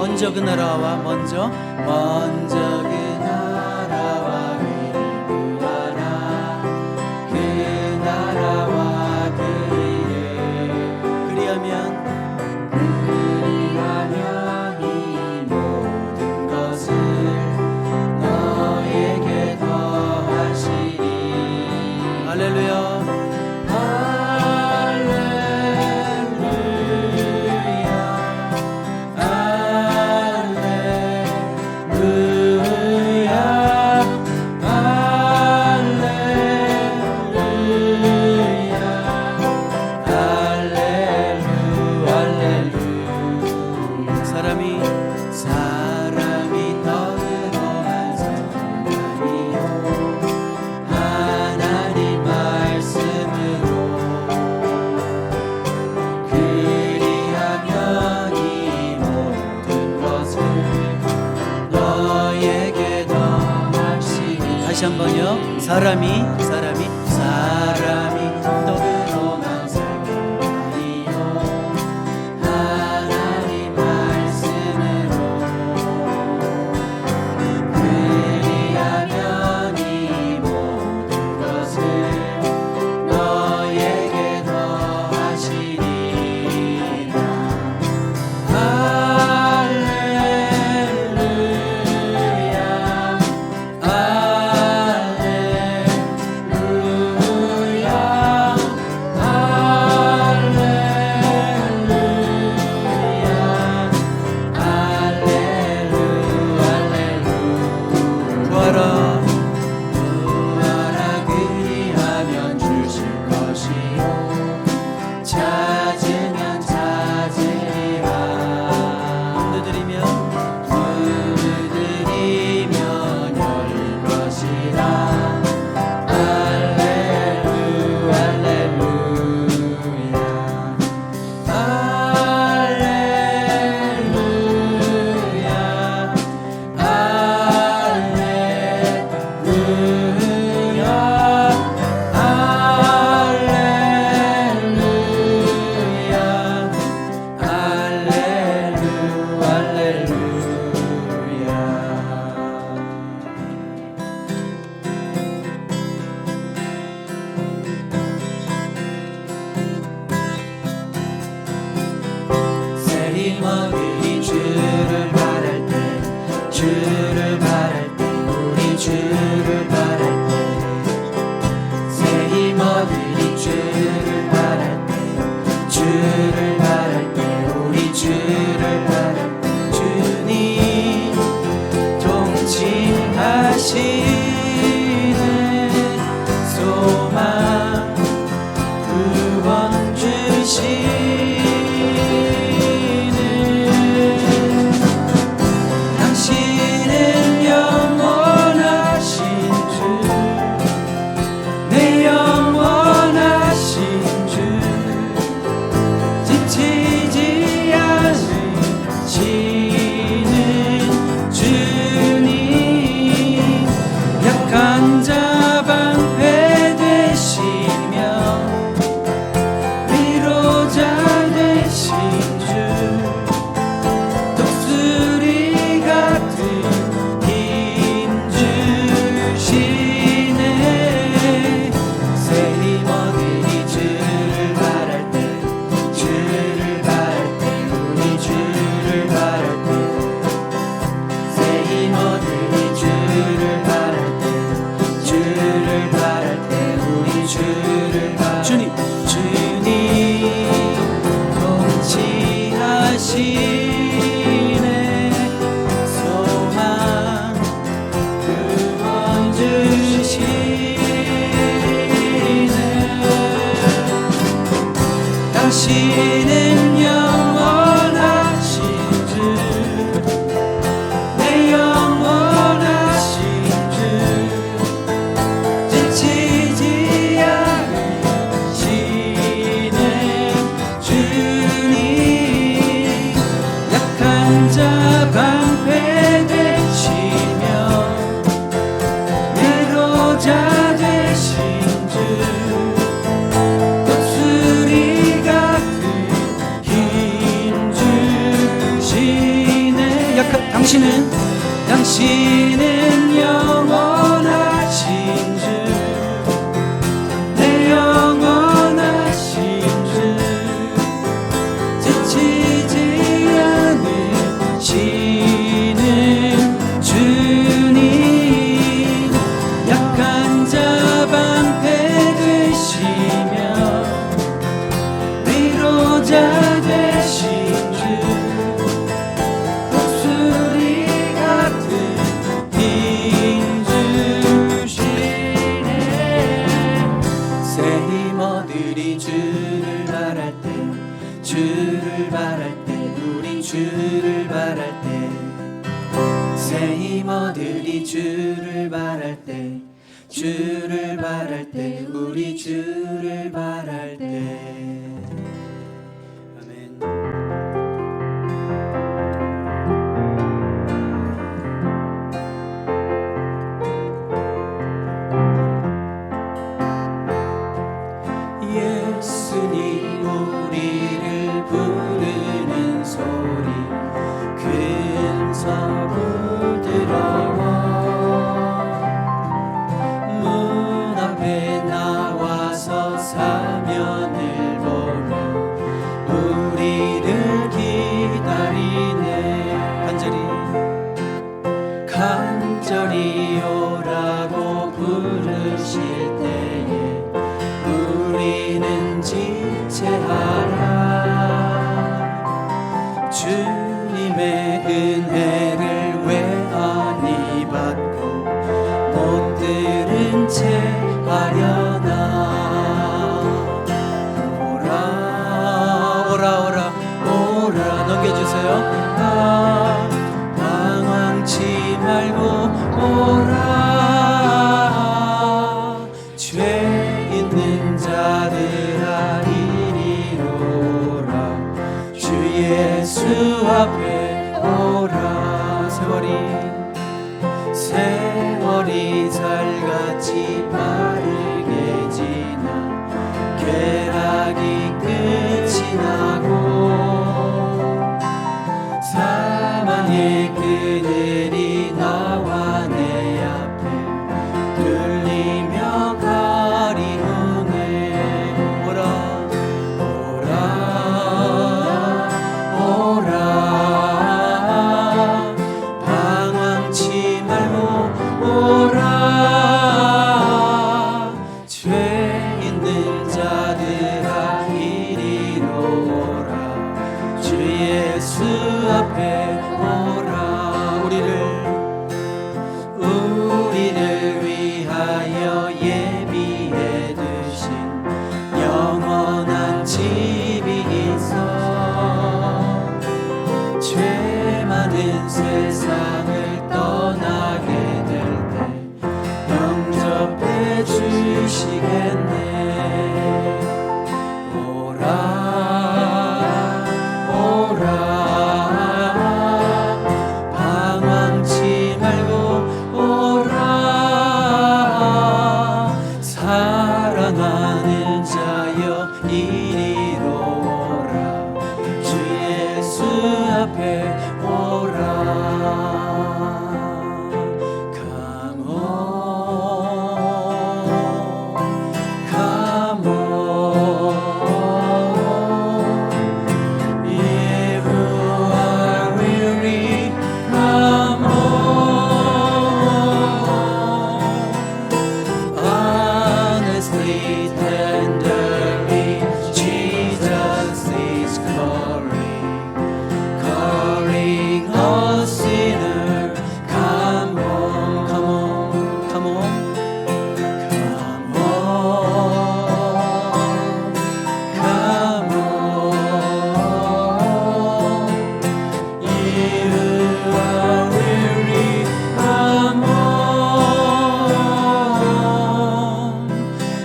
먼저 그 나라와 먼저 그 나라와 의를 구하라. 그 나라와 그 일을 그리하면 이 모든 것을 너에게 더하시리. 할렐루야. 사람이 떠들어만 성만이요 하나님 말씀으로 그리하면 이 모든 것을 너에게 더하시리. 다시 한번요. 사람이 떠들어만 성만이요 하나님 말씀으로 그리하면 이 모든 것을 너에게 더하시리라. 할렐루야. 구하라 그리하면 주실 것이요 찾으면 찾으리라. 두드리면 열릴 것이라. 할렐루야. 새 힘 얻으리. 주를 바랄 때 우리 주를 바랄 때 새 힘 얻으리. 주를 바랄 때 우리 주를 바랄 때 주님 통치하시는 소망 구원 주시는 당신은 영원하신 주, 내 영원하신 주, 지치지 않으시는 주님, 약한 자 방패 되시며 위로자 되신 주, 독수리 같은 힘 주시네. 새 힘 얻으리. 주를 바랄 때 우리 주를 바랄 때 새 힘 얻으리. 주를 바랄 때 우리 주를 바랄 때 주님 통치하시네 소망 구원 주시네. 당신은 영원하신 주, 내 영원하신 주, 지치지 않으시는 주님, 약한 자 방패 되시며 위로자 되신 주, 독수리 같은 당신은 영원하신 주, 내 영원하신 주, 지치지 않으시는 주님, 약한 자 방패 되시며 위로자 되신 주, 목소리 같은 힘 주시네. 새 힘 얻으리 주를 바랄 때, 주를 바랄 때, 우리 주를 바랄 때, 새 힘 얻으리 주를 바랄 때, 주를 바랄 때, 우리 주를 바랄 때. 아멘. 예수님 우리를 부르는 소리, 큰 서부 들어와 문 앞에 나와서 사면을 보며 우리를 기다리네. 간절히 오라고 부르실 때에 우리는 지체하라. 주님의 은혜를 왜 아니 받고 못 들은 채 하려나. 오라 오라 오라 오라 넘겨주세요. 방황치 말고 오라. 죄 있는 자들아 이리로 오라. 주 예수 앞에 오라. 세월이 살같이 빠르게 지나 쾌락이 끝이 나고 사망의 그늘이 나와 내 앞에 들리며 가리우네. 오라 오라 오라. 방황치 말고 오라. 죄 있는 자들아 이리로 오라. 주 예수 앞에 오라. 우리를 위하여 예비해 두신 영원한 집이 있어. 죄 많은 세상을 떠나게 될 때 영접해 주시겠네. 오라 오라. 방황치 말고 오라. 사랑하는 자여 이리로 오라. 주 예수 앞에 오라. Come on, come on. If you are weary, come on. Honestly, tenderly, Jesus is calling a sinner. Come on, come on, come on, come on, come on. You are weary, come on.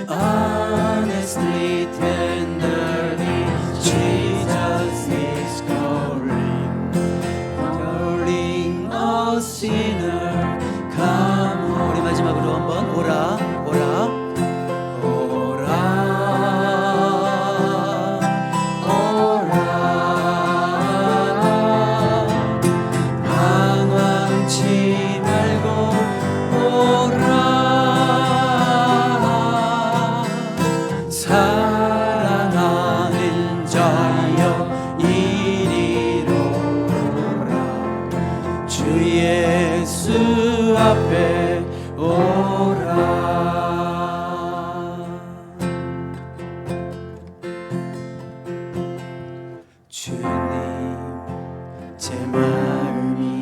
Honestly, tenderly, Jesus is calling a sinner. Come on. 우리 마지막으로 한번 오라 오라 오라 오라. 방황 예수 앞에 오라. 주님, 제 마음이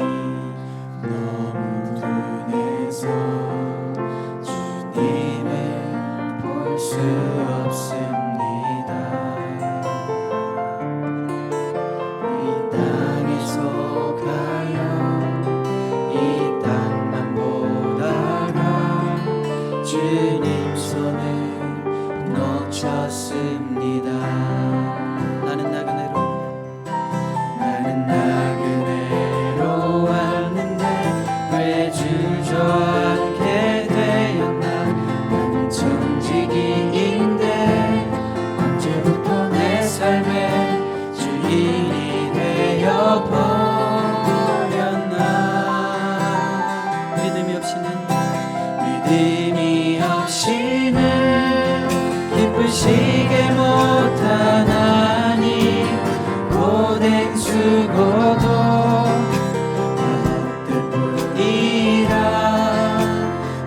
너무 둔해서 주님을 볼 수 없습니다. 이 땅에서 가요 이 땅만 보다가 주님 손을 놓쳤습니다. 나는 나그네로 왔는데 왜 주저앉게 되었나. 나는 청지기인데 언제부터 내 삶에 주인이 되어버렸나. 믿음이 없이는 기쁘시게 못하나니 고된 수고도 헛될 뿐이라.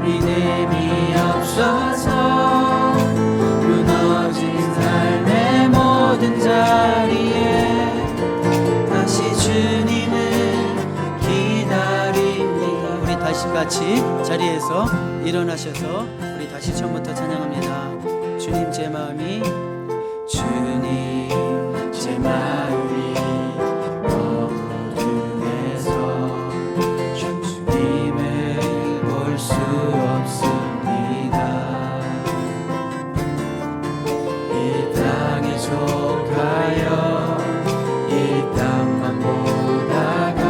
믿음이 없어서 무너진 삶의 모든 자리에 다시 주님을 기다립니다. 우리 다시 같이 자리에서 일어나셔서 우리 다시 처음부터 찬양합니다. 주님, 제 마음이 너무 둔해서 주님을 볼 수 없습니다. 이 땅에 속하여 이 땅만 보다가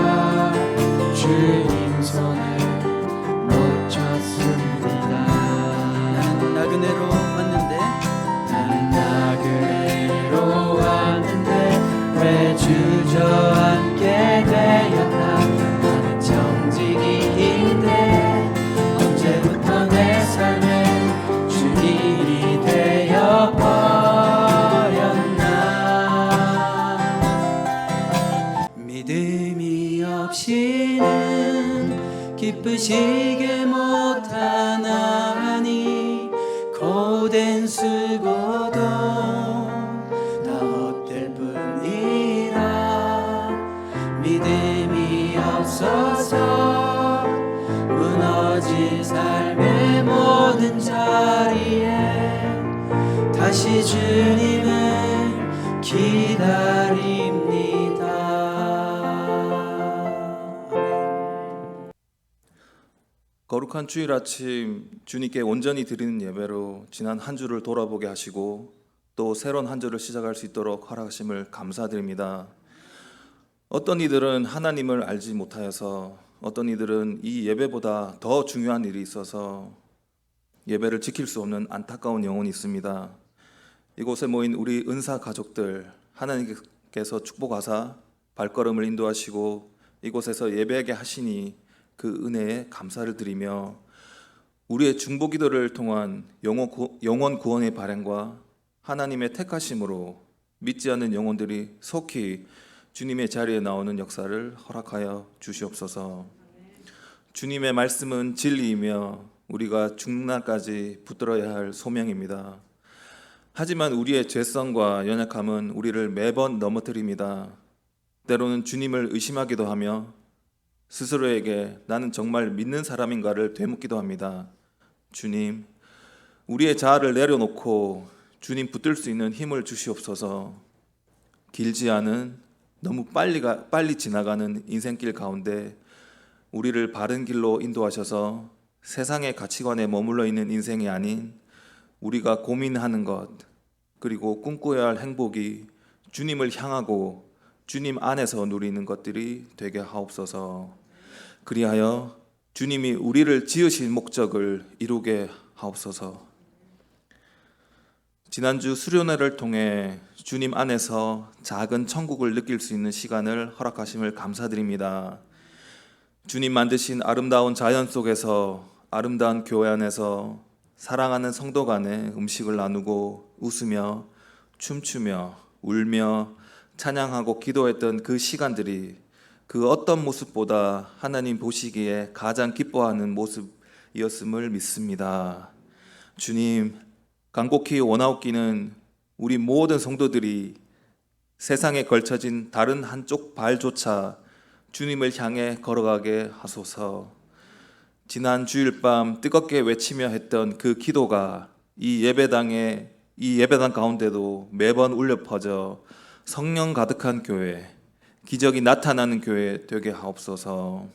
주님 손을 놓쳤습니다. 나는 나그네로 왔는데 왜 주저앉게 되었나. 나는 청지기인데 언제부터 내 삶에 주인이 되어버렸나. 믿음이 없이는 기쁘시게 못하나니 고된 수고도 믿음이 없어서 무너진 삶의 모든 자리에 다시 주님을 기다립니다. 거룩한 주일 아침, 주님께 온전히 드리는 예배로 지난 한 주를 돌아보게 하시고 또 새로운 한 주를 시작할 수 있도록 허락하심을 감사드립니다. 어떤 이들은 하나님을 알지 못하여서, 어떤 이들은 이 예배보다 더 중요한 일이 있어서 예배를 지킬 수 없는 안타까운 영혼이 있습니다. 이곳에 모인 우리 은사 가족들, 하나님께서 축복하사 발걸음을 인도하시고 이곳에서 예배하게 하시니 그 은혜에 감사를 드리며 우리의 중보 기도를 통한 영혼 구원의 발행과 하나님의 택하심으로 믿지 않는 영혼들이 속히 주님의 자리에 나오는 역사를 허락하여 주시옵소서. 주님의 말씀은 진리이며 우리가 중난까지 붙들어야 할 소명입니다. 하지만 우리의 죄성과 연약함은 우리를 매번 넘어뜨립니다. 때로는 주님을 의심하기도 하며 스스로에게 나는 정말 믿는 사람인가를 되묻기도 합니다. 주님, 우리의 자아를 내려놓고 주님 붙들 수 있는 힘을 주시옵소서. 길지 않은 너무 빨리 지나가는 인생길 가운데 우리를 바른 길로 인도하셔서 세상의 가치관에 머물러 있는 인생이 아닌 우리가 고민하는 것 그리고 꿈꿔야 할 행복이 주님을 향하고 주님 안에서 누리는 것들이 되게 하옵소서. 그리하여 주님이 우리를 지으신 목적을 이루게 하옵소서. 지난주 수련회를 통해 주님 안에서 작은 천국을 느낄 수 있는 시간을 허락하심을 감사드립니다. 주님 만드신 아름다운 자연 속에서, 아름다운 교회 안에서 사랑하는 성도 간에 음식을 나누고 웃으며 춤추며 울며 찬양하고 기도했던 그 시간들이 그 어떤 모습보다 하나님 보시기에 가장 기뻐하는 모습이었음을 믿습니다. 주님, 간곡히 원하옵기는 우리 모든 성도들이 세상에 걸쳐진 다른 한쪽 발조차 주님을 향해 걸어가게 하소서. 지난 주일 밤 뜨겁게 외치며 했던 그 기도가 이 예배당 가운데도 매번 울려 퍼져 성령 가득한 교회, 기적이 나타나는 교회 되게 하옵소서.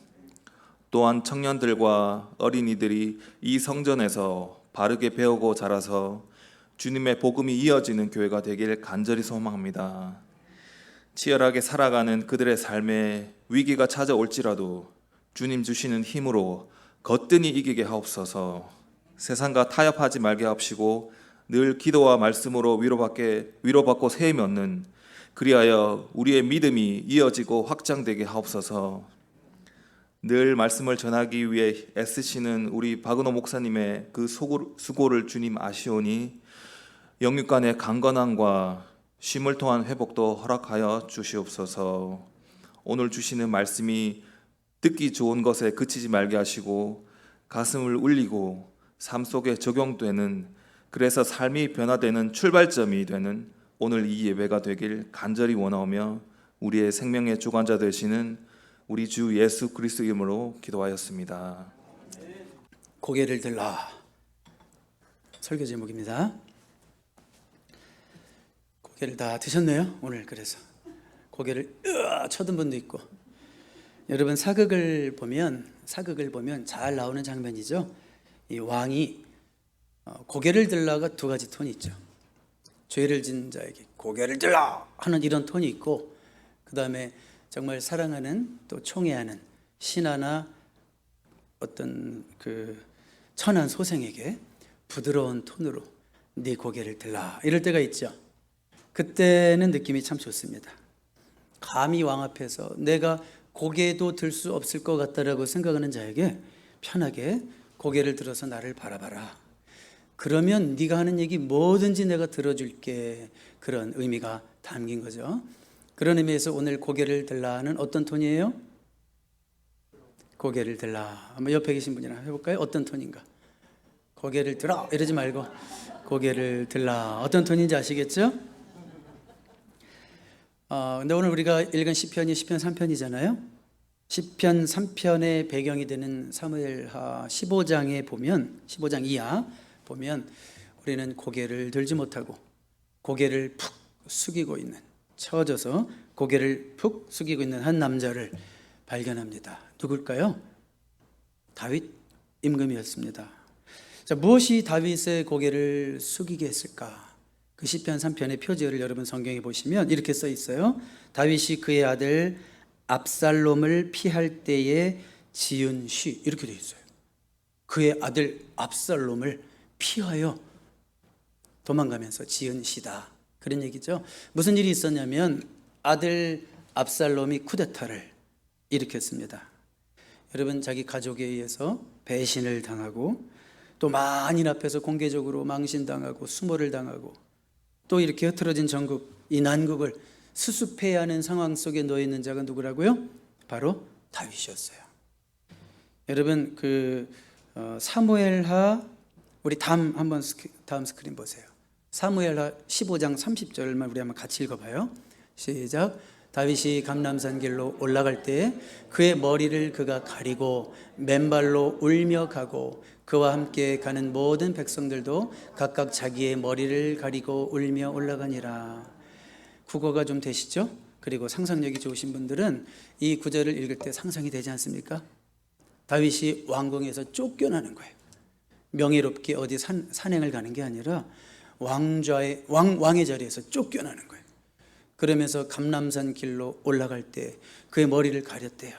또한 청년들과 어린이들이 이 성전에서 바르게 배우고 자라서 주님의 복음이 이어지는 교회가 되길 간절히 소망합니다. 치열하게 살아가는 그들의 삶에 위기가 찾아올지라도 주님 주시는 힘으로 거뜬히 이기게 하옵소서. 세상과 타협하지 말게 하옵시고 늘 기도와 말씀으로 위로받고 세임이 얻는, 그리하여 우리의 믿음이 이어지고 확장되게 하옵소서. 늘 말씀을 전하기 위해 애쓰시는 우리 박은호 목사님의 그 수고를 주님 아시오니 영육간의 강건함과 쉼을 통한 회복도 허락하여 주시옵소서. 오늘 주시는 말씀이 듣기 좋은 것에 그치지 말게 하시고 가슴을 울리고 삶 속에 적용되는, 그래서 삶이 변화되는 출발점이 되는 오늘 이 예배가 되길 간절히 원하오며 우리의 생명의 주관자 되시는 우리 주 예수 그리스도 이름으로 기도하였습니다. 고개를 들라. 설교 제목입니다. 고개를 다 드셨네요. 오늘 그래서 고개를 쳐든 분도 있고. 여러분 사극을 보면 잘 나오는 장면이죠. 이 왕이 고개를 들라가 두 가지 톤이 있죠. 죄를 지은 자에게 고개를 들라 하는 이런 톤이 있고, 그 다음에 정말 사랑하는 또 총애하는 신하나 어떤 그 천한 소생에게 부드러운 톤으로 네 고개를 들라 이럴 때가 있죠. 그때는 느낌이 참 좋습니다. 감히 왕 앞에서 내가 고개도 들 수 없을 것 같다라고 생각하는 자에게 편하게 고개를 들어서 나를 바라봐라. 그러면 네가 하는 얘기 뭐든지 내가 들어줄게. 그런 의미가 담긴 거죠. 그런 의미에서 오늘 고개를 들라는 어떤 톤이에요? 고개를 들라. 한번 옆에 계신 분이랑 해볼까요? 어떤 톤인가? 고개를 들어 이러지 말고 고개를 들라. 어떤 톤인지 아시겠죠? 근데 오늘 우리가 읽은 시편이 시편 3편이잖아요. 시편 3편의 배경이 되는 사무엘하 15장에 보면, 15장 이하 보면 우리는 고개를 들지 못하고 고개를 푹 숙이고 있는, 처져서 고개를 푹 숙이고 있는 한 남자를 발견합니다. 누굴까요? 다윗 임금이었습니다. 자, 무엇이 다윗의 고개를 숙이게 했을까? 그 시편 3편의 표제를 여러분 성경에 보시면 이렇게 써 있어요. 다윗이 그의 아들 압살롬을 피할 때에 지은 시, 이렇게 되어 있어요. 그의 아들 압살롬을 피하여 도망가면서 지은 시다, 그런 얘기죠. 무슨 일이 있었냐면 아들 압살롬이 쿠데타를 일으켰습니다. 여러분, 자기 가족에 의해서 배신을 당하고 또 만인 앞에서 공개적으로 망신당하고 수모를 당하고 또 이렇게 흐트러진 전국, 이 난국을 수습해야 하는 상황 속에 놓여 있는 자가 누구라고요? 바로 다윗이었어요. 여러분, 사무엘하, 우리 다음 스크린 보세요. 사무엘하 15장 30절만 우리 한번 같이 읽어봐요. 시작. 다윗이 감람산 길로 올라갈 때 그의 머리를 그가 가리고 맨발로 울며 가고 그와 함께 가는 모든 백성들도 각각 자기의 머리를 가리고 울며 올라가니라. 국어가 좀 되시죠? 그리고 상상력이 좋으신 분들은 이 구절을 읽을 때 상상이 되지 않습니까? 다윗이 왕궁에서 쫓겨나는 거예요. 명예롭게 어디 산행을 가는 게 아니라 왕의 자리에서 쫓겨나는 거예요. 그러면서 감람산 길로 올라갈 때 그의 머리를 가렸대요.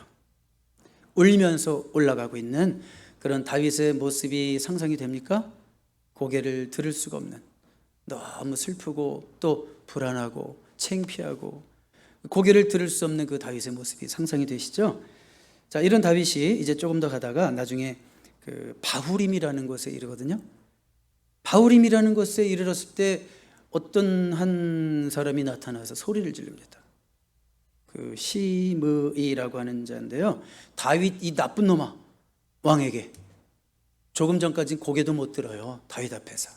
울면서 올라가고 있는 그런 다윗의 모습이 상상이 됩니까? 고개를 들을 수가 없는, 너무 슬프고 또 불안하고 창피하고 고개를 들을 수 없는 그 다윗의 모습이 상상이 되시죠? 자, 이런 다윗이 이제 조금 더 가다가 나중에 그 바후림이라는 곳에 이르거든요. 바후림이라는 곳에 이르렀을 때 어떤 한 사람이 나타나서 소리를 지릅니다. 그 시므이라고 하는 자인데요. 다윗 이 나쁜 놈아 왕에게 조금 전까지 고개도 못 들어요. 다윗 앞에서.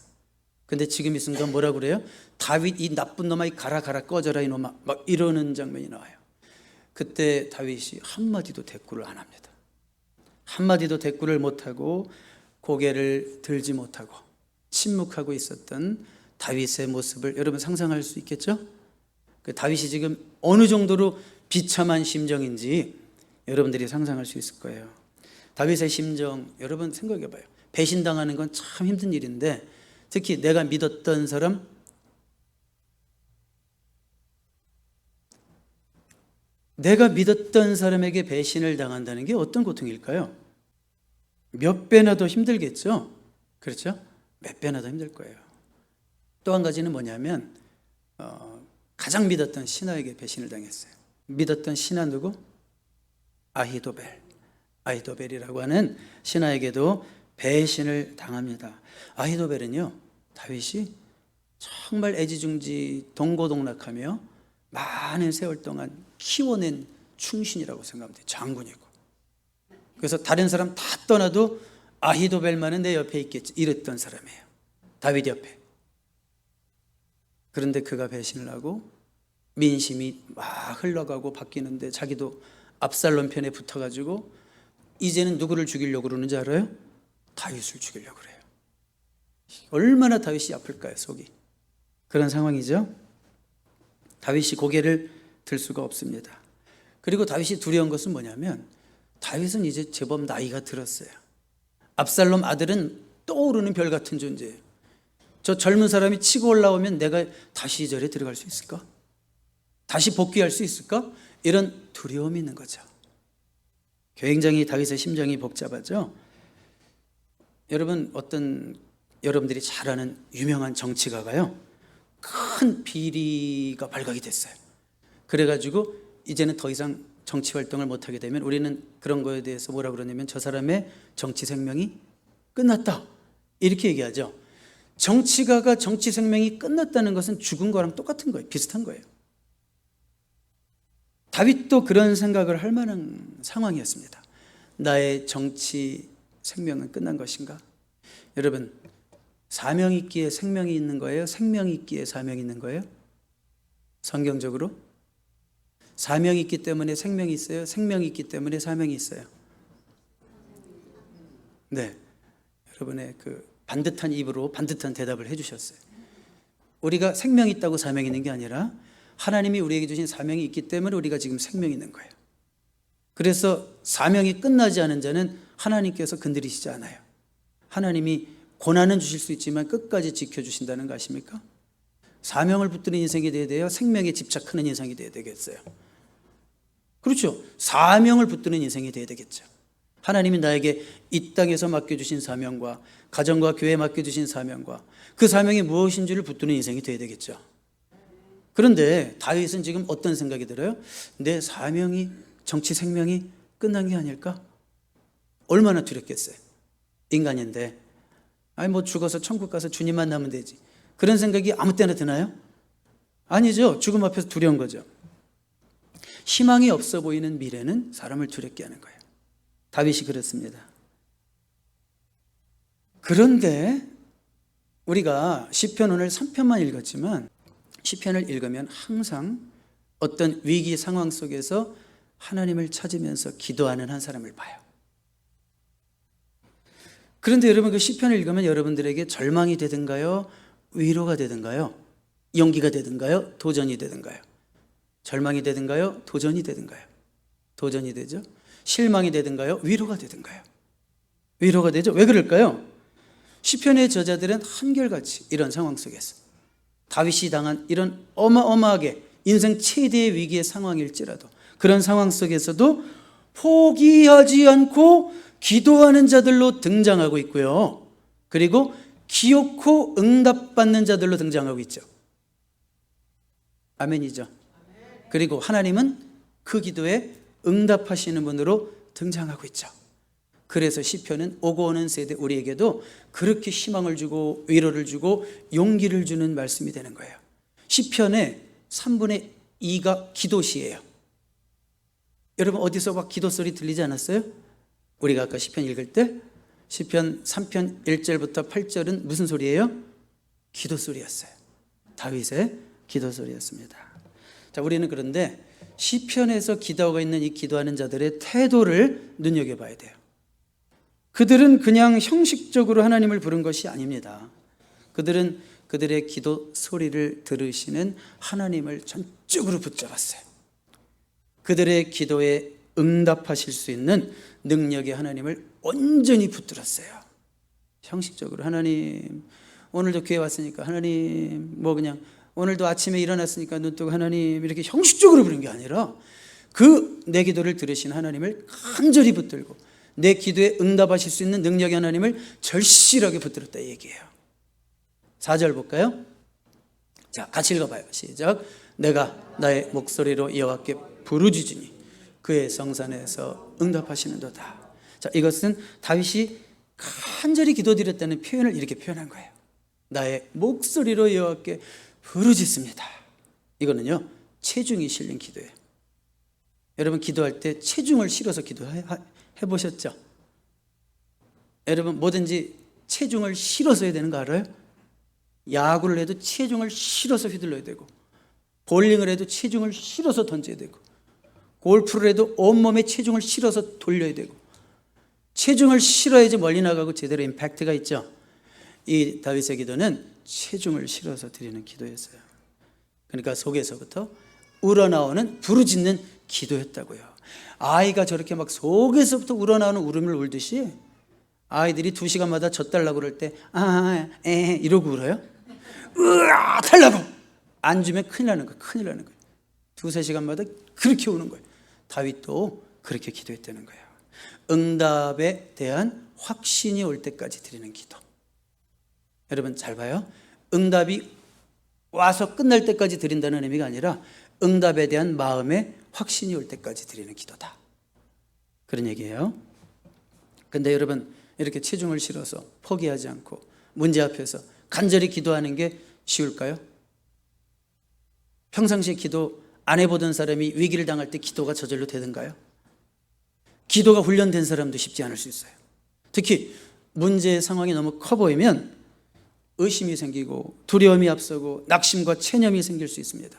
근데 지금 이 순간 뭐라 그래요? 다윗 이 나쁜 놈아 이 가라 꺼져라 이놈아 막 이러는 장면이 나와요. 그때 다윗이 한마디도 대꾸를 안 합니다. 한마디도 대꾸를 못하고 고개를 들지 못하고 침묵하고 있었던 다윗의 모습을 여러분 상상할 수 있겠죠? 그 다윗이 지금 어느 정도로 비참한 심정인지 여러분들이 상상할 수 있을 거예요. 다윗의 심정 여러분 생각해 봐요. 배신당하는 건 참 힘든 일인데 특히 내가 믿었던 사람, 내가 믿었던 사람에게 배신을 당한다는 게 어떤 고통일까요? 몇 배나 더 힘들겠죠? 그렇죠? 몇 배나 더 힘들 거예요. 또 한 가지는 뭐냐면 가장 믿었던 신하에게 배신을 당했어요. 믿었던 신하 누구? 아히도벨이라고 하는 신하에게도 배신을 당합니다. 아히도벨은요, 다윗이 정말 애지중지 동고동락하며 많은 세월 동안 키워낸 충신이라고 생각합니다. 장군이고. 그래서 다른 사람 다 떠나도 아히도벨만은 내 옆에 있겠지 이랬던 사람이에요. 다윗 옆에. 그런데 그가 배신을 하고 민심이 막 흘러가고 바뀌는데 자기도 압살롬 편에 붙어가지고 이제는 누구를 죽이려고 그러는지 알아요? 다윗을 죽이려고 그래요. 얼마나 다윗이 아플까요, 속이. 그런 상황이죠. 다윗이 고개를 들 수가 없습니다. 그리고 다윗이 두려운 것은 뭐냐면 다윗은 이제 제법 나이가 들었어요. 압살롬 아들은 떠오르는 별 같은 존재예요. 저 젊은 사람이 치고 올라오면 내가 다시 이 절에 들어갈 수 있을까? 다시 복귀할 수 있을까? 이런 두려움이 있는 거죠. 굉장히 다윗의 심정이 복잡하죠. 여러분 여러분들이 잘 아는 유명한 정치가가요, 큰 비리가 발각이 됐어요. 그래가지고 이제는 더 이상 정치 활동을 못하게 되면 우리는 그런 거에 대해서 뭐라 그러냐면 저 사람의 정치 생명이 끝났다 이렇게 얘기하죠. 정치가가 정치 생명이 끝났다는 것은 죽은 거랑 똑같은 거예요. 비슷한 거예요. 다윗도 그런 생각을 할 만한 상황이었습니다. 나의 정치 생명은 끝난 것인가? 여러분, 사명이 있기에 생명이 있는 거예요? 생명이 있기에 사명이 있는 거예요? 성경적으로? 사명이 있기 때문에 생명이 있어요? 생명이 있기 때문에 사명이 있어요? 네, 여러분의 그 반듯한 입으로 반듯한 대답을 해주셨어요. 우리가 생명이 있다고 사명이 있는 게 아니라 하나님이 우리에게 주신 사명이 있기 때문에 우리가 지금 생명이 있는 거예요. 그래서 사명이 끝나지 않은 자는 하나님께서 건드리시지 않아요. 하나님이 고난은 주실 수 있지만 끝까지 지켜주신다는 거 아십니까? 사명을 붙드는 인생이 돼야 돼요? 생명에 집착하는 인생이 돼야 되겠어요? 그렇죠. 사명을 붙드는 인생이 돼야 되겠죠. 하나님이 나에게 이 땅에서 맡겨주신 사명과 가정과 교회에 맡겨주신 사명과 그 사명이 무엇인지를 붙드는 인생이 돼야 되겠죠. 그런데 다윗은 지금 어떤 생각이 들어요? 내 사명이, 정치 생명이 끝난 게 아닐까? 얼마나 두렵겠어요. 인간인데 뭐 죽어서 천국 가서 주님만 나면 되지, 그런 생각이 아무 때나 드나요? 아니죠. 죽음 앞에서 두려운 거죠. 희망이 없어 보이는 미래는 사람을 두렵게 하는 거예요. 다윗이 그렇습니다. 그런데 우리가 시편 오늘 3편만 읽었지만 시편을 읽으면 항상 어떤 위기 상황 속에서 하나님을 찾으면서 기도하는 한 사람을 봐요. 그런데 여러분, 그 시편을 읽으면 여러분들에게 절망이 되든가요? 위로가 되든가요? 용기가 되든가요? 도전이 되든가요? 절망이 되든가요? 도전이 되든가요? 도전이 되죠. 실망이 되든가요? 위로가 되든가요? 위로가 되죠. 왜 그럴까요? 시편의 저자들은 한결같이 이런 상황 속에서 다윗이 당한 이런 어마어마하게 인생 최대의 위기의 상황일지라도 그런 상황 속에서도 포기하지 않고 기도하는 자들로 등장하고 있고요. 그리고 기어코 응답받는 자들로 등장하고 있죠. 아멘이죠. 그리고 하나님은 그 기도에 응답하시는 분으로 등장하고 있죠. 그래서 시편은 오고 오는 세대 우리에게도 그렇게 희망을 주고 위로를 주고 용기를 주는 말씀이 되는 거예요. 시편의 3분의 2가 기도시예요. 여러분 어디서 막 기도 소리 들리지 않았어요? 우리가 아까 시편 읽을 때 시편 3편 1절부터 8절은 무슨 소리예요? 기도 소리였어요. 다윗의 기도 소리였습니다. 자, 우리는 그런데 시편에서 기도하고 있는 이 기도하는 자들의 태도를 눈여겨봐야 돼요. 그들은 그냥 형식적으로 하나님을 부른 것이 아닙니다. 그들은 그들의 기도 소리를 들으시는 하나님을 전적으로 붙잡았어요. 그들의 기도에 응답하실 수 있는 능력의 하나님을 온전히 붙들었어요. 형식적으로 하나님, 오늘도 교회 왔으니까 하나님, 뭐 그냥 오늘도 아침에 일어났으니까 눈 뜨고 하나님, 이렇게 형식적으로 부른 게 아니라 그 내 기도를 들으신 하나님을 간절히 붙들고 내 기도에 응답하실 수 있는 능력의 하나님을 절실하게 붙들었다 이 얘기예요. 4절 볼까요? 자, 같이 읽어봐요. 시작. 내가 나의 목소리로 여호와께 부르짖으니 그의 성산에서 응답하시는도다. 자, 이것은 다윗이 간절히 기도드렸다는 표현을 이렇게 표현한 거예요. 나의 목소리로 여호와께 부르짖습니다. 이거는요, 체중이 실린 기도예요. 여러분 기도할 때 체중을 실어서 기도해 보셨죠? 여러분 뭐든지 체중을 실어서 해야 되는 거 알아요? 야구를 해도 체중을 실어서 휘둘러야 되고, 볼링을 해도 체중을 실어서 던져야 되고, 골프를 해도 온몸에 체중을 실어서 돌려야 되고, 체중을 실어야지 멀리 나가고 제대로 임팩트가 있죠. 이 다윗의 기도는 체중을 실어서 드리는 기도였어요. 그러니까 속에서부터 우러나오는 부르짖는 기도였다고요. 아이가 저렇게 막 속에서부터 우러나오는 울음을 울듯이 아이들이 2시간마다 젖달라고 그럴 때 이러고 울어요. 으아 달라고 안 주면 큰일 나는 거예요. 큰일 나는 거예요. 2-3시간마다 그렇게 우는 거예요. 다윗도 그렇게 기도했다는 거예요. 응답에 대한 확신이 올 때까지 드리는 기도. 여러분 잘 봐요. 응답이 와서 끝날 때까지 드린다는 의미가 아니라 응답에 대한 마음의 확신이 올 때까지 드리는 기도다. 그런 얘기예요. 근데 여러분 이렇게 체중을 실어서 포기하지 않고 문제 앞에서 간절히 기도하는 게 쉬울까요? 평상시에 기도 안 해보던 사람이 위기를 당할 때 기도가 저절로 되던가요? 기도가 훈련된 사람도 쉽지 않을 수 있어요. 특히 문제의 상황이 너무 커 보이면 의심이 생기고 두려움이 앞서고 낙심과 체념이 생길 수 있습니다.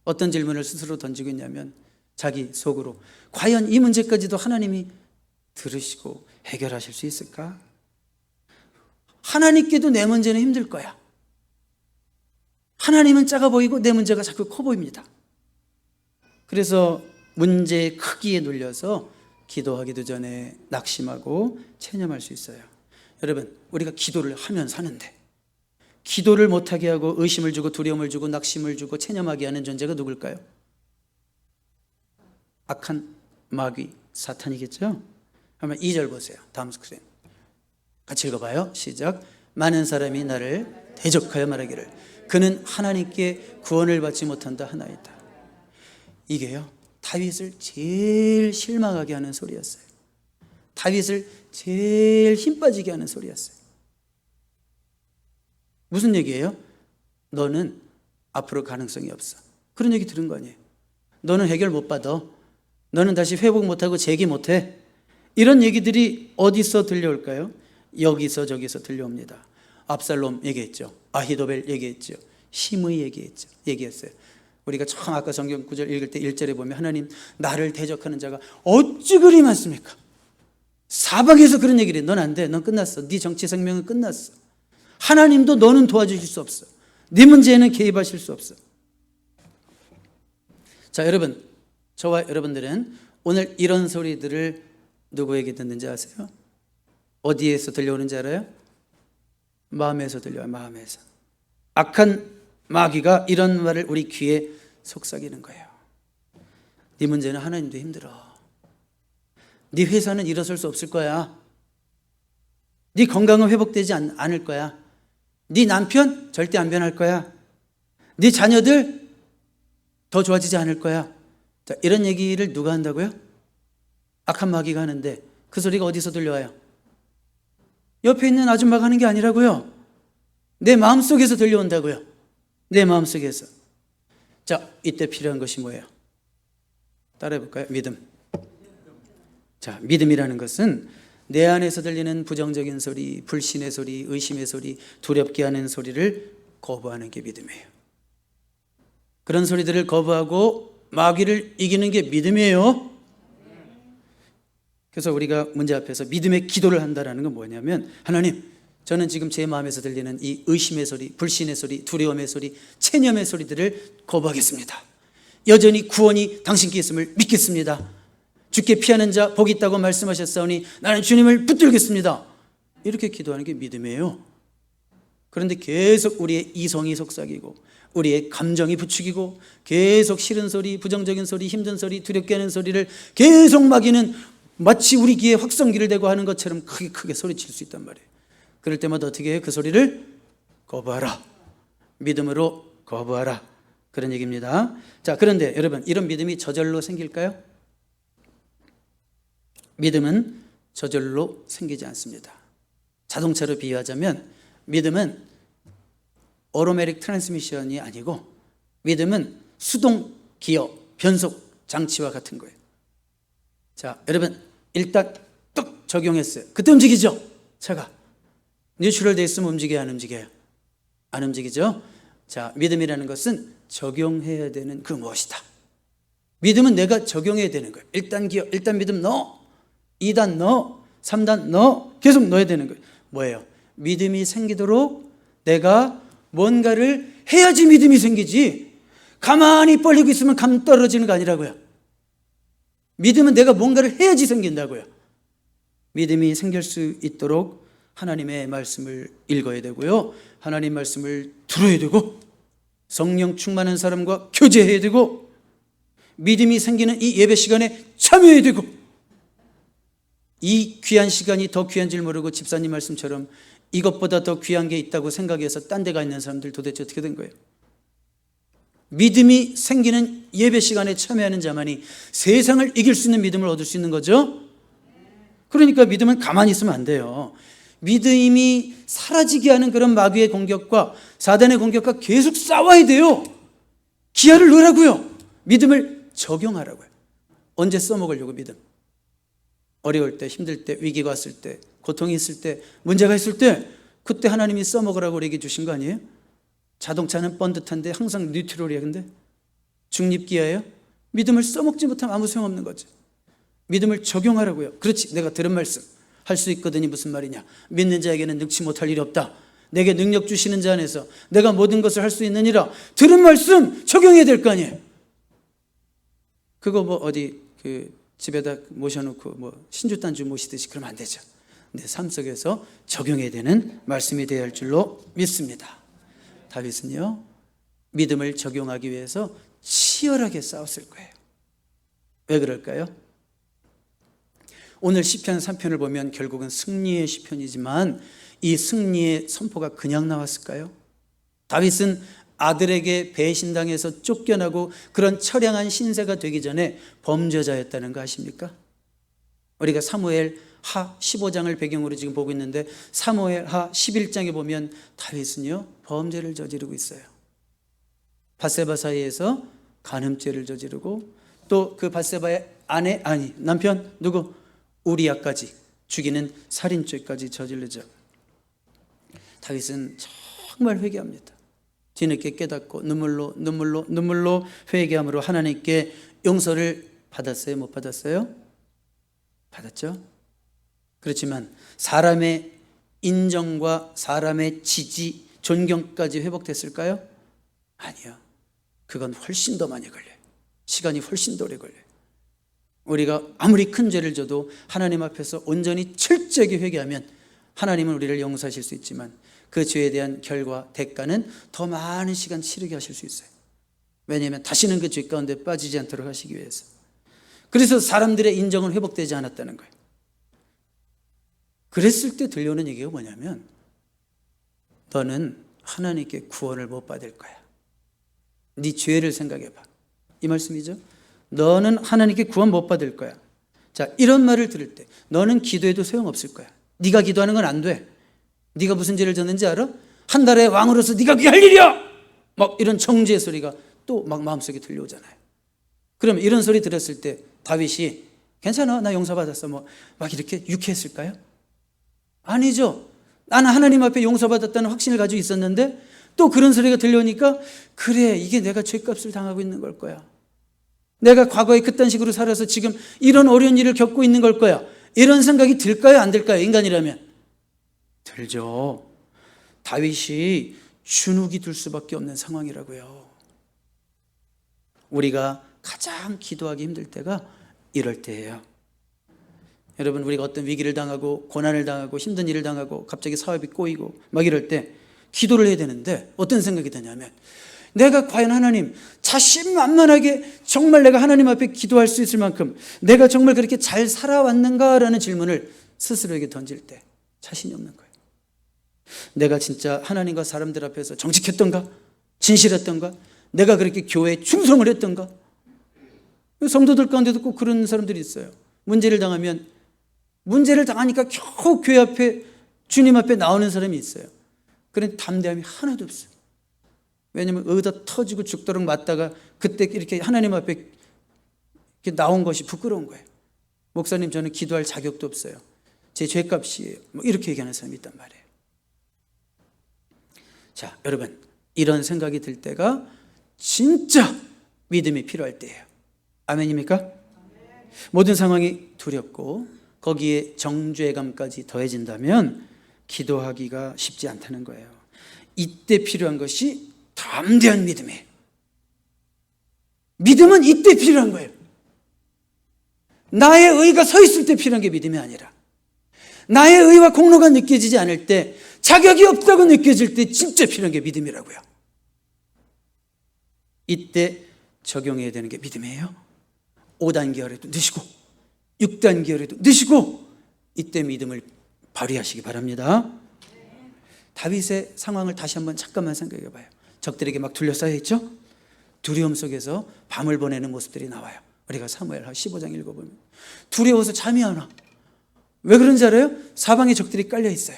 어떤 질문을 스스로 던지고 있냐면 자기 속으로 과연 이 문제까지도 하나님이 들으시고 해결하실 수 있을까? 하나님께도 내 문제는 힘들 거야. 하나님은 작아 보이고 내 문제가 자꾸 커 보입니다. 그래서 문제의 크기에 눌려서 기도하기도 전에 낙심하고 체념할 수 있어요. 여러분 우리가 기도를 하면 사는데 기도를 못하게 하고 의심을 주고 두려움을 주고 낙심을 주고 체념하게 하는 존재가 누굴까요? 악한 마귀 사탄이겠죠? 그러면 2절 보세요. 다음 스크린 같이 읽어봐요. 시작. 많은 사람이 나를 대적하여 말하기를 그는 하나님께 구원을 받지 못한다 하나이다. 이게요 다윗을 제일 실망하게 하는 소리였어요. 다윗을 제일 힘 빠지게 하는 소리였어요. 무슨 얘기예요? 너는 앞으로 가능성이 없어. 그런 얘기 들은 거 아니에요? 너는 해결 못 받아. 너는 다시 회복 못하고 재기 못해. 이런 얘기들이 어디서 들려올까요? 여기서 저기서 들려옵니다. 압살롬 얘기했죠. 아히도벨 얘기했죠. 시므이 얘기했어요. 우리가 처음 아까 성경 구절 읽을 때 1절에 보면 하나님 나를 대적하는 자가 어찌 그리 많습니까? 사방에서 그런 얘기를 해. 넌 안 돼. 넌 끝났어. 네 정치 생명은 끝났어. 하나님도 너는 도와주실 수 없어. 네 문제에는 개입하실 수 없어. 자, 여러분, 저와 여러분들은 오늘 이런 소리들을 누구에게 듣는지 아세요? 어디에서 들려오는지 알아요? 마음에서 들려요. 마음에서. 악한 마귀가 이런 말을 우리 귀에 속삭이는 거예요. 네 문제는 하나님도 힘들어. 네 회사는 일어설 수 없을 거야. 네 건강은 회복되지 않을 거야. 네 남편 절대 안 변할 거야. 네 자녀들 더 좋아지지 않을 거야. 자, 이런 얘기를 누가 한다고요? 악한 마귀가 하는데 그 소리가 어디서 들려와요? 옆에 있는 아줌마가 하는 게 아니라고요. 내 마음속에서 들려온다고요. 내 마음속에서. 자, 이때 필요한 것이 뭐예요? 따라해 볼까요? 믿음. 자, 믿음이라는 것은 내 안에서 들리는 부정적인 소리, 불신의 소리, 의심의 소리, 두렵게 하는 소리를 거부하는 게 믿음이에요. 그런 소리들을 거부하고 마귀를 이기는 게 믿음이에요. 그래서 우리가 문제 앞에서 믿음의 기도를 한다는 건 뭐냐면, 하나님, 저는 지금 제 마음에서 들리는 이 의심의 소리, 불신의 소리, 두려움의 소리, 체념의 소리들을 거부하겠습니다. 여전히 구원이 당신께 있음을 믿겠습니다. 주께 피하는 자 복이 있다고 말씀하셨사오니 나는 주님을 붙들겠습니다. 이렇게 기도하는 게 믿음이에요. 그런데 계속 우리의 이성이 속삭이고 우리의 감정이 부추기고 계속 싫은 소리, 부정적인 소리, 힘든 소리, 두렵게 하는 소리를 계속 마귀는 마치 우리 귀에 확성기를 대고 하는 것처럼 크게 소리칠 수 있단 말이에요. 그럴 때마다 어떻게 해요? 그 소리를 거부하라. 믿음으로 거부하라. 그런 얘기입니다. 자, 그런데 여러분, 이런 믿음이 저절로 생길까요? 믿음은 저절로 생기지 않습니다. 자동차로 비유하자면 믿음은 오토매틱 트랜스미션이 아니고 믿음은 수동 기어 변속 장치와 같은 거예요. 자, 여러분, 일단 뚝 적용했어요. 그때 움직이죠? 차가 뉴트럴 돼 있으면 움직여요, 안 움직여요? 안 움직이죠? 자, 믿음이라는 것은 적용해야 되는 그 무엇이다. 믿음은 내가 적용해야 되는 거예요. 1단 기어, 1단 믿음 넣어, 2단 넣어, 3단 넣어, 계속 넣어야 되는 거예요. 뭐예요? 믿음이 생기도록 내가 뭔가를 해야지 믿음이 생기지, 가만히 뻘리고 있으면 감 떨어지는 거 아니라고요. 믿음은 내가 뭔가를 해야지 생긴다고요. 믿음이 생길 수 있도록 하나님의 말씀을 읽어야 되고요, 하나님 말씀을 들어야 되고, 성령 충만한 사람과 교제해야 되고, 믿음이 생기는 이 예배 시간에 참여해야 되고, 이 귀한 시간이 더 귀한 줄 모르고 집사님 말씀처럼 이것보다 더 귀한 게 있다고 생각해서 딴 데 가 있는 사람들 도대체 어떻게 된 거예요? 믿음이 생기는 예배 시간에 참여하는 자만이 세상을 이길 수 있는 믿음을 얻을 수 있는 거죠. 그러니까 믿음은 가만히 있으면 안 돼요. 믿음이 사라지게 하는 그런 마귀의 공격과 사단의 공격과 계속 싸워야 돼요. 기아를 넣으라고요. 믿음을 적용하라고요. 언제 써먹으려고? 믿음. 어려울 때, 힘들 때, 위기가 왔을 때, 고통이 있을 때, 문제가 있을 때, 그때 하나님이 써먹으라고 우리에게 주신 거 아니에요? 자동차는 번듯한데 항상 뉴트럴이야. 근데 중립기아예요. 믿음을 써먹지 못하면 아무 소용없는 거죠. 믿음을 적용하라고요. 그렇지, 내가 들은 말씀 할 수 있거든이 무슨 말이냐? 믿는 자에게는 능치 못할 일이 없다. 내게 능력 주시는 자 안에서 내가 모든 것을 할 수 있느니라. 들은 말씀 적용해야 될 거 아니에요. 그거 뭐 어디 그 집에다 모셔놓고 뭐 신주단주 모시듯이 그러면 안 되죠. 내 삶 속에서 적용해야 되는 말씀이 되어야 할 줄로 믿습니다. 다윗은요, 믿음을 적용하기 위해서 치열하게 싸웠을 거예요. 왜 그럴까요? 오늘 시편 3편을 보면 결국은 승리의 시편이지만 이 승리의 선포가 그냥 나왔을까요? 다윗은 아들에게 배신당해서 쫓겨나고 그런 처량한 신세가 되기 전에 범죄자였다는 거 아십니까? 우리가 사무엘 하 15장을 배경으로 지금 보고 있는데 사무엘 하 11장에 보면 다윗은요, 범죄를 저지르고 있어요. 밧세바 사이에서 간음죄를 저지르고 또 그 밧세바의 아내, 아니 남편 누구? 우리아까지 죽이는 살인죄까지 저지르죠. 다윗은 정말 회개합니다. 뒤늦게 깨닫고 눈물로 회개함으로 하나님께 용서를 받았어요? 못 받았어요? 받았죠. 그렇지만 사람의 인정과 사람의 지지, 존경까지 회복됐을까요? 아니요. 그건 훨씬 더 많이 걸려요. 시간이 훨씬 더 오래 걸려요. 우리가 아무리 큰 죄를 져도 하나님 앞에서 온전히 철저하게 회개하면 하나님은 우리를 용서하실 수 있지만 그 죄에 대한 결과, 대가는 더 많은 시간 치르게 하실 수 있어요. 왜냐하면 다시는 그 죄 가운데 빠지지 않도록 하시기 위해서. 그래서 사람들의 인정은 회복되지 않았다는 거예요. 그랬을 때 들려오는 얘기가 뭐냐면 너는 하나님께 구원을 못 받을 거야. 네 죄를 생각해봐. 이 말씀이죠. 너는 하나님께 구원 못 받을 거야. 자, 이런 말을 들을 때 너는 기도해도 소용없을 거야. 네가 기도하는 건 안 돼. 네가 무슨 죄를 졌는지 알아? 한 달의 왕으로서 네가 그게 할 일이야! 막 이런 정죄의 소리가 또 막 마음속에 들려오잖아요. 그럼 이런 소리 들었을 때 다윗이 괜찮아, 나 용서받았어. 막 이렇게 유쾌했을까요? 아니죠. 나는 하나님 앞에 용서받았다는 확신을 가지고 있었는데 또 그런 소리가 들려오니까 그래, 이게 내가 죄값을 당하고 있는 걸 거야. 내가 과거에 그딴 식으로 살아서 지금 이런 어려운 일을 겪고 있는 걸 거야. 이런 생각이 들까요? 안 들까요? 인간이라면. 들죠. 다윗이 주눅이 들 수밖에 없는 상황이라고요. 우리가 가장 기도하기 힘들 때가 이럴 때예요. 여러분, 우리가 어떤 위기를 당하고 고난을 당하고 힘든 일을 당하고 갑자기 사업이 꼬이고 막 이럴 때 기도를 해야 되는데 어떤 생각이 드냐면, 내가 과연 하나님 자신만만하게 정말 내가 하나님 앞에 기도할 수 있을 만큼 내가 정말 그렇게 잘 살아왔는가라는 질문을 스스로에게 던질 때 자신이 없는 거예요. 내가 진짜 하나님과 사람들 앞에서 정직했던가? 진실했던가? 내가 그렇게 교회에 충성을 했던가? 성도들 가운데도 꼭 그런 사람들이 있어요. 문제를 당하니까 겨우 교회 앞에, 주님 앞에 나오는 사람이 있어요. 그런 담대함이 하나도 없어요. 왜냐하면 의다 터지고 죽도록 맞다가 그때 이렇게 하나님 앞에 이렇게 나온 것이 부끄러운 거예요. 목사님, 저는 기도할 자격도 없어요. 제 죄값이에요. 이렇게 얘기하는 사람이 있단 말이에요. 자, 여러분, 이런 생각이 들 때가 진짜 믿음이 필요할 때예요. 아멘입니까? 모든 상황이 두렵고 거기에 정죄감까지 더해진다면 기도하기가 쉽지 않다는 거예요. 이때 필요한 것이 담대한 믿음이에요. 믿음은 이때 필요한 거예요. 나의 의가 서 있을 때 필요한 게 믿음이 아니라, 나의 의와 공로가 느껴지지 않을 때, 자격이 없다고 느껴질 때 진짜 필요한 게 믿음이라고요. 이때 적용해야 되는 게 믿음이에요. 5단계열에도 넣으시고 6단계열에도 넣으시고 이때 믿음을 발휘하시기 바랍니다. 다윗의 상황을 다시 한번 잠깐만 생각해 봐요. 적들에게 막 둘러싸여 있죠. 두려움 속에서 밤을 보내는 모습들이 나와요. 우리가 사무엘하 15장 읽어보면 두려워서 잠이 안 와. 왜 그런지 알아요? 사방에 적들이 깔려 있어요.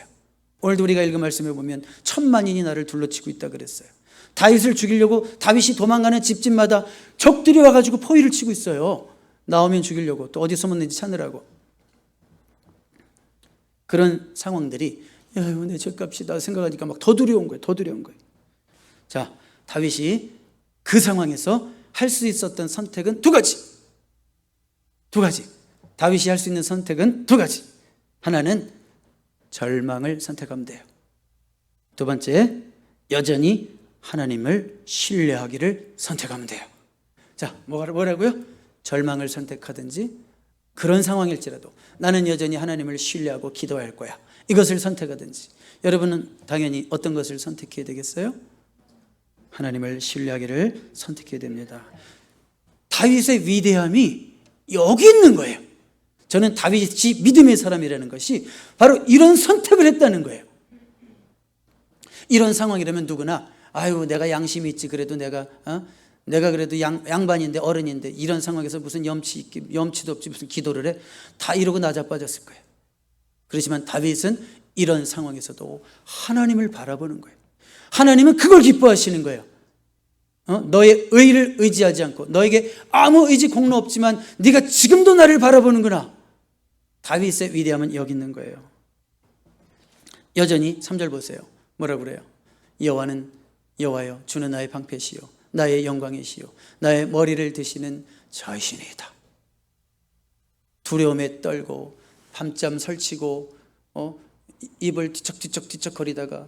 오늘도 우리가 읽은 말씀에 보면 1000만인이 나를 둘러치고 있다 그랬어요. 다윗을 죽이려고 다윗이 도망가는 집집마다 적들이 와가지고 포위를 치고 있어요. 나오면 죽이려고, 또 어디 숨었는지 찾느라고. 그런 상황들이 내 죄값이다 생각하니까 막 더 두려운 거예요. 더 두려운 거예요. 자, 다윗이 그 상황에서 할 수 있었던 선택은 두 가지. 다윗이 할 수 있는 선택은 두 가지. 하나는 절망을 선택하면 돼요. 두 번째, 여전히 하나님을 신뢰하기를 선택하면 돼요. 자, 뭐라고요? 절망을 선택하든지, 그런 상황일지라도 나는 여전히 하나님을 신뢰하고 기도할 거야, 이것을 선택하든지. 여러분은 당연히 어떤 것을 선택해야 되겠어요? 하나님을 신뢰하기를 선택해야 됩니다. 다윗의 위대함이 여기 있는 거예요. 저는 다윗이 믿음의 사람이라는 것이 바로 이런 선택을 했다는 거예요. 이런 상황이라면 누구나 내가 양심이 있지, 그래도 내가 그래도 양반인데, 어른인데, 이런 상황에서 무슨 염치도 없지 무슨 기도를 해? 다 이러고 나자빠졌을 거예요. 그렇지만 다윗은 이런 상황에서도 하나님을 바라보는 거예요. 하나님은 그걸 기뻐하시는 거예요. 너의 의를 의지하지 않고, 너에게 아무 의지 공로 없지만 네가 지금도 나를 바라보는구나. 다윗의 위대함은 여기 있는 거예요. 여전히 3절 보세요. 뭐라 그래요? 여호와여, 주는 나의 방패시요 나의 영광이시요 나의 머리를 드시는 저이시니이다. 두려움에 떨고 밤잠 설치고 입을 뒤척뒤척 거리다가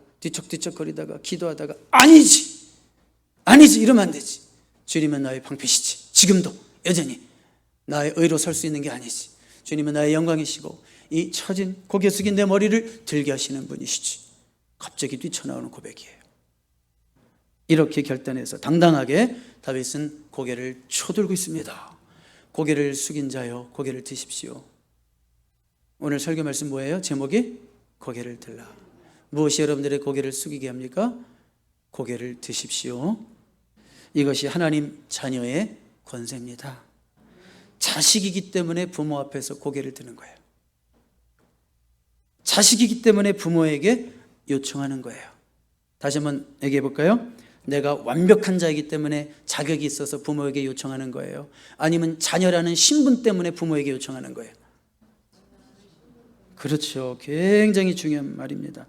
기도하다가 아니지 이러면 안 되지. 주님은 나의 방패시지. 지금도 여전히 나의 의로 설 수 있는 게 아니지. 주님은 나의 영광이시고 이 처진 고개 숙인 내 머리를 들게 하시는 분이시지. 갑자기 뛰쳐나오는 고백이에요. 이렇게 결단해서 당당하게 다윗은 고개를 쳐들고 있습니다. 고개를 숙인 자여 고개를 드십시오. 오늘 설교 말씀 뭐예요? 제목이 고개를 들라. 무엇이 여러분들의 고개를 숙이게 합니까? 고개를 드십시오. 이것이 하나님 자녀의 권세입니다. 자식이기 때문에 부모 앞에서 고개를 드는 거예요. 자식이기 때문에 부모에게 요청하는 거예요. 다시 한번 얘기해 볼까요? 내가 완벽한 자이기 때문에 자격이 있어서 부모에게 요청하는 거예요? 아니면 자녀라는 신분 때문에 부모에게 요청하는 거예요? 그렇죠. 굉장히 중요한 말입니다.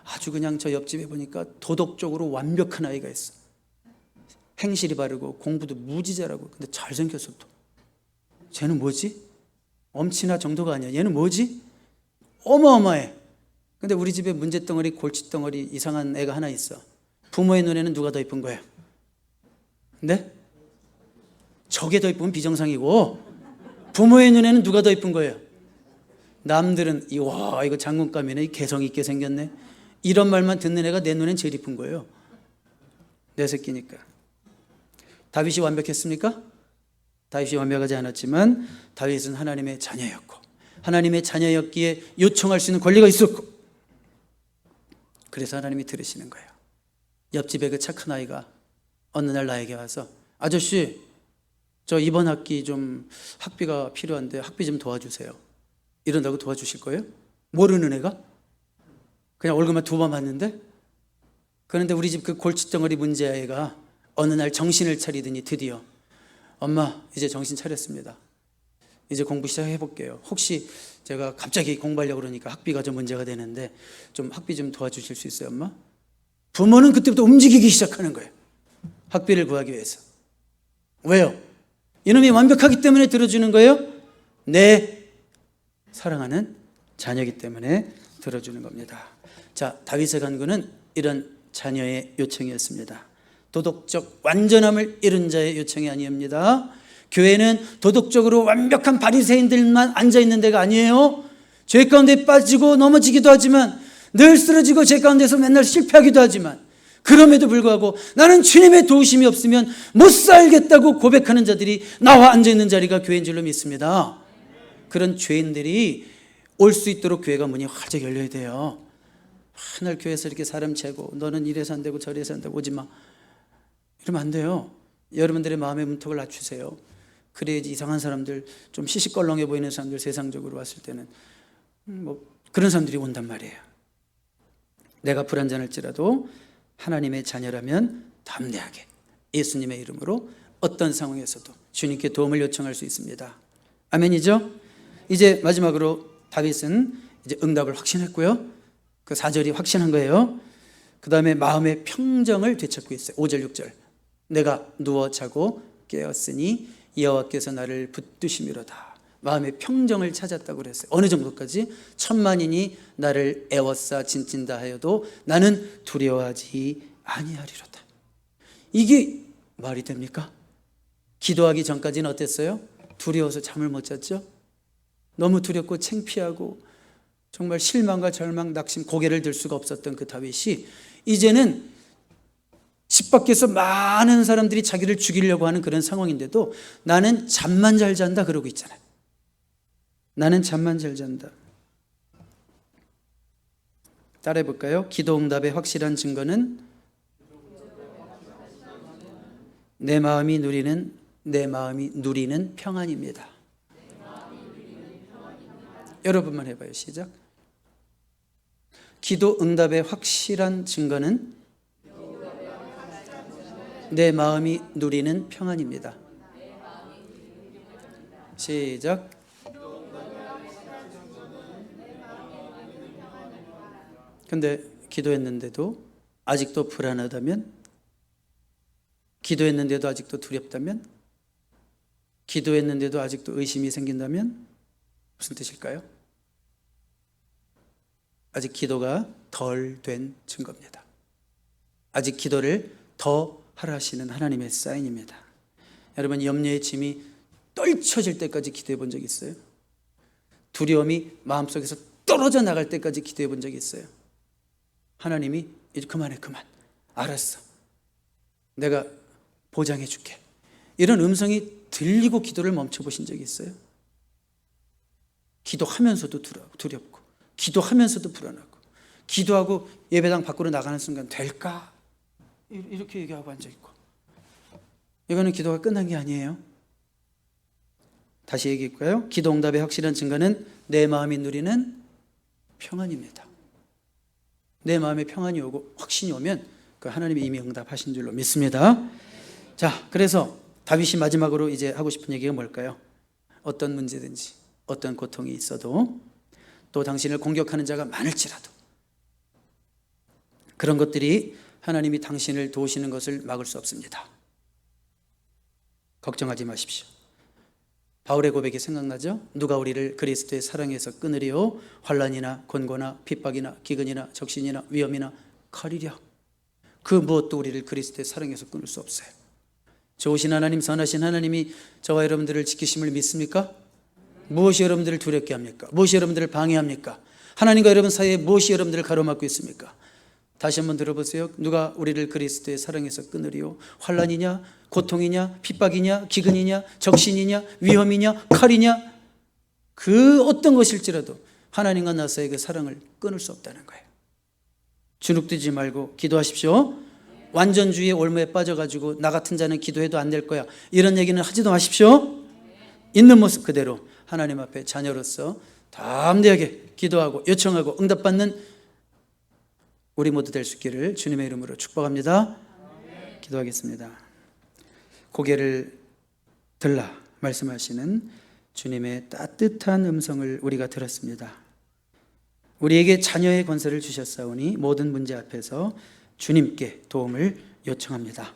아주 그냥 저 옆집에 보니까 도덕적으로 완벽한 아이가 있어. 행실이 바르고 공부도 무지 잘하고, 근데 잘생겼어 또. 쟤는 뭐지? 엄친아 정도가 아니야. 얘는 뭐지? 어마어마해. 근데 우리 집에 문제덩어리, 골칫덩어리 이상한 애가 하나 있어. 부모의 눈에는 누가 더 이쁜 거예요? 네? 저게 더 이쁘면 비정상이고, 부모의 눈에는 누가 더 이쁜 거예요? 남들은 와 이거 장군감이네, 개성 있게 생겼네, 이런 말만 듣는 애가 내 눈엔 제일 이쁜 거예요. 내 새끼니까. 다윗이 완벽했습니까? 다윗이 완벽하지 않았지만 다윗은 하나님의 자녀였고, 하나님의 자녀였기에 요청할 수 있는 권리가 있었고, 그래서 하나님이 들으시는 거예요. 옆집에 그 착한 아이가 어느 날 나에게 와서, 아저씨 저 이번 학기 좀 학비가 필요한데 학비 좀 도와주세요. 이런다고 도와주실 거예요? 모르는 애가? 그냥 월급만 2번 받는데? 그런데 우리 집 그 골칫덩어리 문제아이가 어느 날 정신을 차리더니 드디어, 엄마 이제 정신 차렸습니다. 이제 공부 시작해 볼게요. 혹시 제가 갑자기 공부하려고 그러니까 학비가 좀 문제가 되는데 좀 학비 좀 도와주실 수 있어요, 엄마? 부모는 그때부터 움직이기 시작하는 거예요. 학비를 구하기 위해서. 왜요? 이놈이 완벽하기 때문에 들어주는 거예요? 내 사랑하는 자녀이기 때문에 들어주는 겁니다. 자, 다윗의 간구는 이런 자녀의 요청이었습니다. 도덕적 완전함을 이룬 자의 요청이 아닙니다. 교회는 도덕적으로 완벽한 바리새인들만 앉아있는 데가 아니에요. 죄 가운데 빠지고 넘어지기도 하지만, 늘 쓰러지고 죄 가운데서 맨날 실패하기도 하지만, 그럼에도 불구하고 나는 주님의 도우심이 없으면 못 살겠다고 고백하는 자들이 나와 앉아있는 자리가 교회인 줄로 믿습니다. 그런 죄인들이 올 수 있도록 교회가 문이 활짝 열려야 돼요. 맨날 교회에서 이렇게 사람 채고 너는 이래서 안 되고 저래서 안 되고 오지 마, 이러면 안 돼요. 여러분들의 마음의 문턱을 낮추세요. 그래야지 이상한 사람들, 좀 시시껄렁해 보이는 사람들, 세상적으로 왔을 때는 그런 사람들이 온단 말이에요. 내가 불완전할지라도 하나님의 자녀라면 담대하게 예수님의 이름으로 어떤 상황에서도 주님께 도움을 요청할 수 있습니다. 아멘이죠? 이제 마지막으로 다윗은 이제 응답을 확신했고요. 그 4절이 확신한 거예요. 그 다음에 마음의 평정을 되찾고 있어요. 5절 6절. 내가 누워 자고 깨었으니 여호와께서 나를 붙드심이로다. 마음의 평정을 찾았다고 그랬어요. 어느 정도까지? 천만인이 나를 애워싸 진찐다 하여도 나는 두려워하지 아니하리로다. 이게 말이 됩니까? 기도하기 전까지는 어땠어요? 두려워서 잠을 못 잤죠? 너무 두렵고 창피하고 정말 실망과 절망, 낙심, 고개를 들 수가 없었던 그 다윗이 이제는 집 밖에서 많은 사람들이 자기를 죽이려고 하는 그런 상황인데도 나는 잠만 잘 잔다 그러고 있잖아요. 나는 잠만 잘 잔다. 따라해 볼까요? 기도 응답의 확실한 증거는 내 마음이 누리는 평안입니다. 여러분만 해봐요. 시작. 기도 응답의 확실한 증거는 내 마음이 누리는 평안입니다. 시작. 근데 기도했는데도 아직도 불안하다면, 기도했는데도 아직도 두렵다면, 기도했는데도 아직도 의심이 생긴다면 무슨 뜻일까요? 아직 기도가 덜 된 증거입니다. 아직 기도를 더 하라시는 하나님의 사인입니다. 여러분, 염려의 짐이 떨쳐질 때까지 기도해 본 적 있어요? 두려움이 마음속에서 떨어져 나갈 때까지 기도해 본 적이 있어요? 하나님이 이제 그만해, 그만, 알았어, 내가 보장해 줄게, 이런 음성이 들리고 기도를 멈춰 보신 적이 있어요? 기도하면서도 두렵고, 기도하면서도 불안하고, 기도하고 예배당 밖으로 나가는 순간 될까? 이렇게 얘기하고 앉아있고. 이거는 기도가 끝난 게 아니에요. 다시 얘기할까요? 기도 응답의 확실한 증거는 내 마음이 누리는 평안입니다. 내 마음에 평안이 오고 확신이 오면 그 하나님이 이미 응답하신 줄로 믿습니다. 자, 그래서 다윗이 마지막으로 이제 하고 싶은 얘기가 뭘까요? 어떤 문제든지 어떤 고통이 있어도 또 당신을 공격하는 자가 많을지라도 그런 것들이 하나님이 당신을 도우시는 것을 막을 수 없습니다. 걱정하지 마십시오. 바울의 고백이 생각나죠? 누가 우리를 그리스도의 사랑에서 끊으리요? 환난이나 곤고나 핍박이나 기근이나 적신이나 위험이나 칼이랴. 그 무엇도 우리를 그리스도의 사랑에서 끊을 수 없어요. 좋으신 하나님, 선하신 하나님이 저와 여러분들을 지키심을 믿습니까? 무엇이 여러분들을 두렵게 합니까? 무엇이 여러분들을 방해합니까? 하나님과 여러분 사이에 무엇이 여러분들을 가로막고 있습니까? 다시 한번 들어보세요. 누가 우리를 그리스도의 사랑에서 끊으리요? 환난이냐, 고통이냐, 핍박이냐, 기근이냐, 적신이냐, 위험이냐, 칼이냐, 그 어떤 것일지라도 하나님과 나 사이의 그 사랑을 끊을 수 없다는 거예요. 주눅들지 말고 기도하십시오. 완전주의의 올무에 빠져가지고 나 같은 자는 기도해도 안 될 거야, 이런 얘기는 하지도 마십시오. 있는 모습 그대로 하나님 앞에 자녀로서 담대하게 기도하고 요청하고 응답받는 우리 모두 될 수 있기를 주님의 이름으로 축복합니다. 기도하겠습니다. 고개를 들라 말씀하시는 주님의 따뜻한 음성을 우리가 들었습니다. 우리에게 자녀의 권세를 주셨사오니 모든 문제 앞에서 주님께 도움을 요청합니다.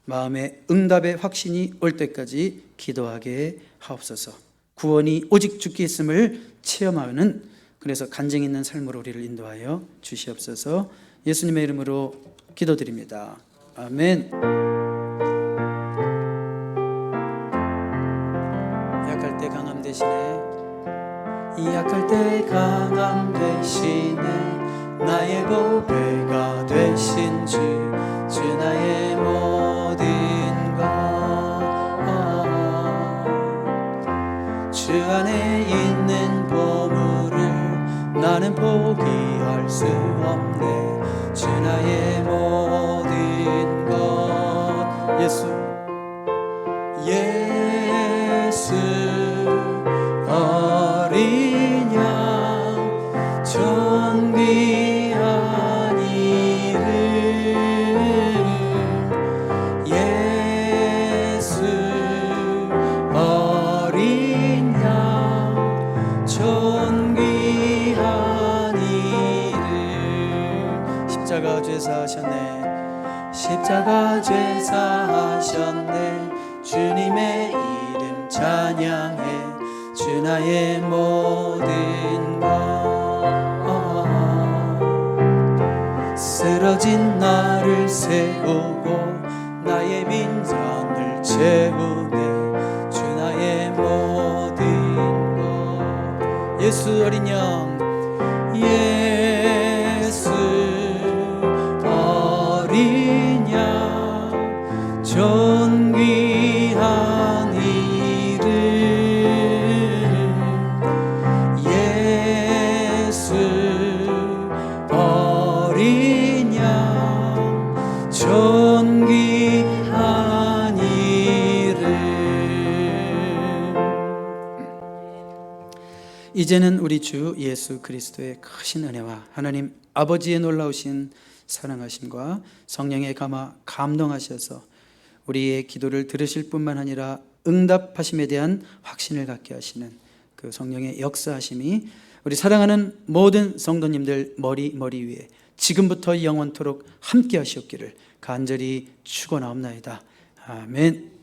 마음의 응답의 확신이 올 때까지 기도하게 하옵소서. 구원이 오직 주께 있음을 체험하는, 그래서 간증 있는 삶으로 우리를 인도하여 주시옵소서. 예수님의 이름으로 기도드립니다. 아멘. 약할 때 강함 대신에, 이 약할 때 강함 대신에 나의 보배가 되신 주 나의 모든 것, 주 안에 있는 보물을 나는 포기할 수 없네. 주 나의 모든 것, 예수 어린 양 존귀한 이름, 예수 어린 양 존귀한 이름. 십자가 죄사하셨네, 십자가 죄사하셨네. 주님의 이름 찬양해. 주 나의 모든 것, 쓰러진 나를 세우고 나의 빈잔을 채우네. 주 나의 모든 것, 예수 어린 양, 예수 어린 양 존귀한 이름, 예수 어린 양 존귀한 이름. 이제는 우리 주 예수 그리스도의 크신 은혜와 하나님 아버지의 놀라우신 사랑하심과 성령의 감화 감동하셔서 우리의 기도를 들으실 뿐만 아니라 응답하심에 대한 확신을 갖게 하시는 그 성령의 역사하심이 우리 사랑하는 모든 성도님들 머리 위에 지금부터 영원토록 함께 하시옵기를 간절히 축원하옵나이다. 아멘.